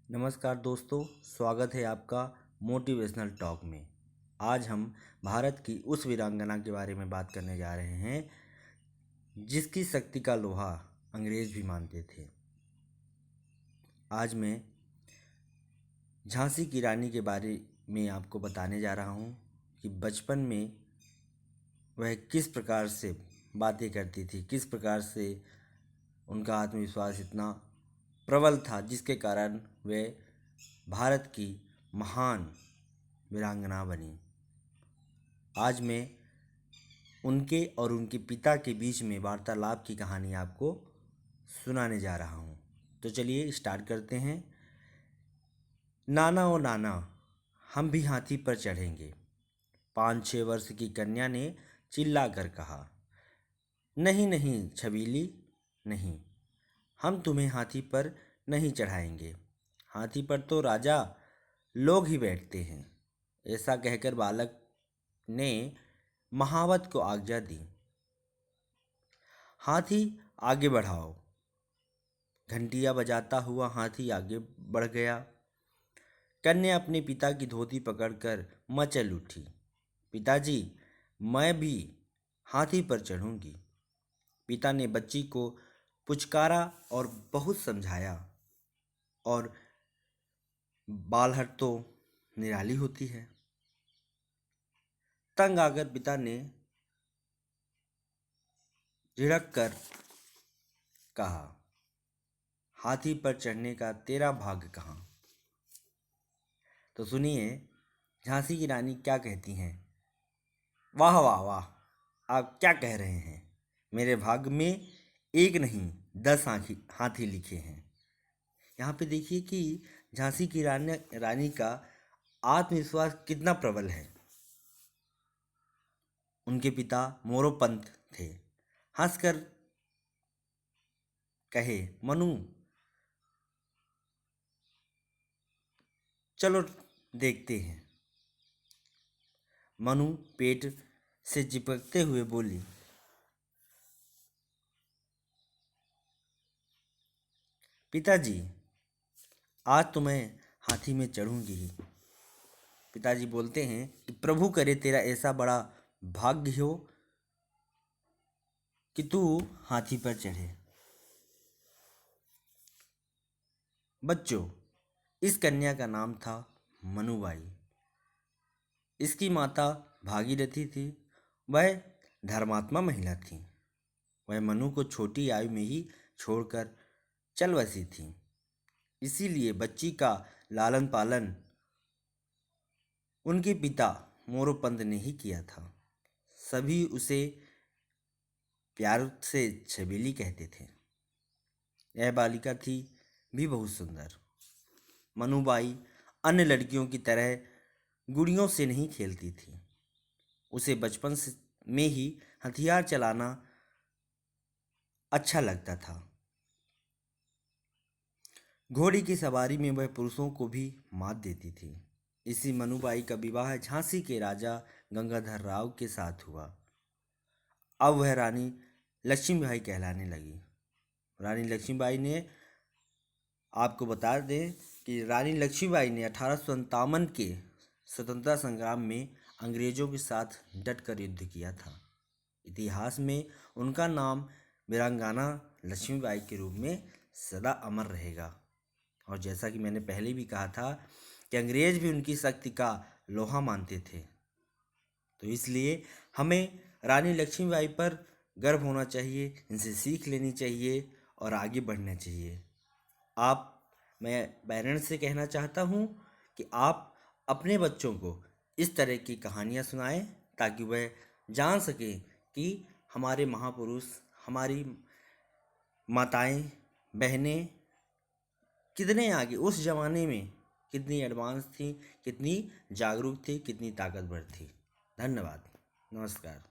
नमस्कार दोस्तों, स्वागत है आपका मोटिवेशनल टॉक में। आज हम भारत की उस वीरांगना के बारे में बात करने जा रहे हैं जिसकी शक्ति का लोहा अंग्रेज भी मानते थे। आज मैं झांसी की रानी के बारे में आपको बताने जा रहा हूँ कि बचपन में वह किस प्रकार से बातें करती थी, किस प्रकार से उनका आत्मविश्वास इतना प्रबल था जिसके कारण वे भारत की महान वीरांगना बनी। आज मैं उनके और उनके पिता के बीच में वार्तालाप की कहानी आपको सुनाने जा रहा हूँ। तो चलिए स्टार्ट करते हैं। नाना ओ नाना, हम भी हाथी पर चढ़ेंगे, 5-6 वर्ष की कन्या ने चिल्ला कर कहा। नहीं नहीं छबीली, नहीं, हम तुम्हें हाथी पर नहीं चढ़ाएंगे। हाथी पर तो राजा लोग ही बैठते हैं। ऐसा कहकर बालक ने महावत को आज्ञा दी। हाथी आगे बढ़ाओ। घंटियां बजाता हुआ हाथी आगे बढ़ गया। कन्या अपने पिता की धोती पकड़कर मचल उठी। पिताजी, मैं भी हाथी पर चढ़ूंगी। पिता ने बच्ची को पुचकारा और बहुत समझाया, और बालहट तो निराली होती है। तंग आकर पिता ने झिड़क कर कहा, हाथी पर चढ़ने का तेरा भाग्य कहाँ। तो सुनिए झांसी की रानी क्या कहती हैं। वाह वाह वाह, आप क्या कह रहे हैं। मेरे भाग्य में एक नहीं 10 हाथी लिखे हैं। यहाँ पे देखिए कि झांसी की रानी का आत्मविश्वास कितना प्रबल है। उनके पिता मोरोपंत थे। हंसकर कहे, मनु चलो देखते हैं। मनु पेट से चिपकते हुए बोली, पिताजी, आज तो मैं हाथी में चढ़ूंगी ही। पिताजी बोलते हैं कि प्रभु करे तेरा ऐसा बड़ा भाग्य हो कि तू हाथी पर चढ़े। बच्चों, इस कन्या का नाम था मनुबाई। इसकी माता भागीरथी थी। वह धर्मात्मा महिला थी। वह मनु को छोटी आयु में ही छोड़कर चल बसी थी। इसीलिए बच्ची का लालन पालन उनके पिता मोरोपंत ने ही किया था। सभी उसे प्यार से छबीली कहते थे। यह बालिका थी भी बहुत सुंदर। मनुबाई अन्य लड़कियों की तरह गुड़ियों से नहीं खेलती थी। उसे बचपन में ही हथियार चलाना अच्छा लगता था। घोड़ी की सवारी में वह पुरुषों को भी मात देती थी। इसी मनुबाई का विवाह झांसी के राजा गंगाधर राव के साथ हुआ। अब वह रानी लक्ष्मीबाई कहलाने लगी। रानी लक्ष्मीबाई ने, आपको बता दें कि रानी लक्ष्मीबाई ने 1857 के स्वतंत्रता संग्राम में अंग्रेजों के साथ डटकर युद्ध किया था। इतिहास में उनका नाम वीरांगना लक्ष्मीबाई के रूप में सदा अमर रहेगा। और जैसा कि मैंने पहले भी कहा था कि अंग्रेज भी उनकी शक्ति का लोहा मानते थे। तो इसलिए हमें रानी लक्ष्मीबाई पर गर्व होना चाहिए, इनसे सीख लेनी चाहिए और आगे बढ़ना चाहिए। मैं पेरेंट्स से कहना चाहता हूँ कि आप अपने बच्चों को इस तरह की कहानियाँ सुनाएं ताकि वह जान सकें कि हमारे महापुरुष, हमारी माताएं बहनें कितने आगे उस ज़माने में कितनी एडवांस थी, कितनी जागरूक थी, कितनी ताकतवर थी। धन्यवाद। नमस्कार।